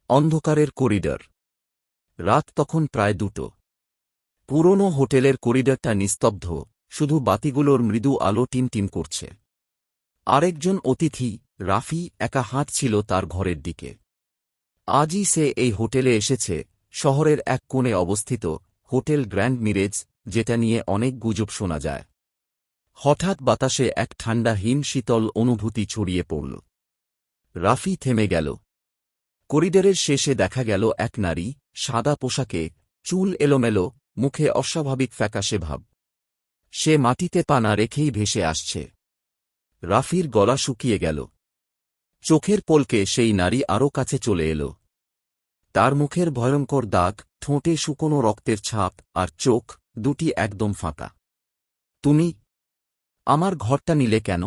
অন্ধকারের করিডর। রাত তখন প্রায় 2টো। পুরনো হোটেলের করিডরটা নিস্তব্ধ, শুধু বাতিগুলোর মৃদু আলো টিমটিম করছে। আরেকজন অতিথি, রাফি, একা হাঁটছিল তার ঘরের দিকে। আজই সে এই হোটেলে এসেছে, শহরের এক কোণে অবস্থিত হোটেল গ্র্যান্ড মিরেজ, যেটা নিয়ে অনেক গুজব শোনা যায়। হঠাৎ বাতাসে এক ঠান্ডা হিম শীতল অনুভূতি ছড়িয়ে পড়ল। রাফি থেমে গেল। করিডরের শেষে দেখা গেল এক নারী, সাদা পোশাকে, চুল এলোমেলো, মুখে অস্বাভাবিক ফ্যাকাশে ভাব। সে মাটিতে পা না রেখেই ভেসে আসছে। রাফির গলা শুকিয়ে গেল। চোখের পলকে সেই নারী আরও কাছে চলে এল। তার মুখের ভয়ঙ্কর দাগ, ঠোঁটে শুকনো রক্তের ছাপ, আর চোখ দুটি একদম ফাঁকা। তুমি আমার ঘরটা নিলে কেন?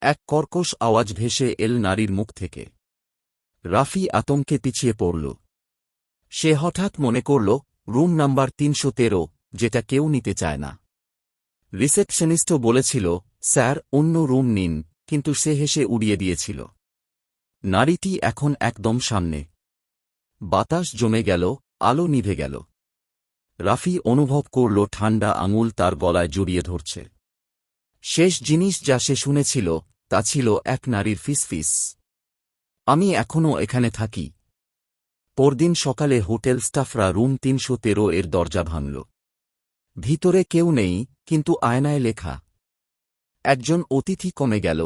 এক কর্কশ আওয়াজ ভেসে এল নারীর মুখ থেকে। রাফি আতঙ্কে পিছিয়ে পড়ল। সে হঠাৎ মনে করল, রুম নাম্বার 313, যেটা কেউ নিতে চায় না। রিসেপশনিস্টও বলেছিল, স্যার, অন্য রুম নিন, কিন্তু সে হেসে উড়িয়ে দিয়েছিল। নারীটি এখন একদম সামনে। বাতাস জমে গেল, আলো নিভে গেল। রাফি অনুভব করল ঠান্ডা আঙুল তার গলায় জড়িয়ে ধরছে। শেষ জিনিস যা সে শুনেছিল তা ছিল এক নারীর ফিসফিস, আমি এখনও এখানে থাকি। পরদিন সকালে হোটেল স্টাফরা রুম 313 এর দরজা ভাঙল। ভিতরে কেউ নেই, কিন্তু আয়নায় লেখা। একজন অতিথি কমে গেল,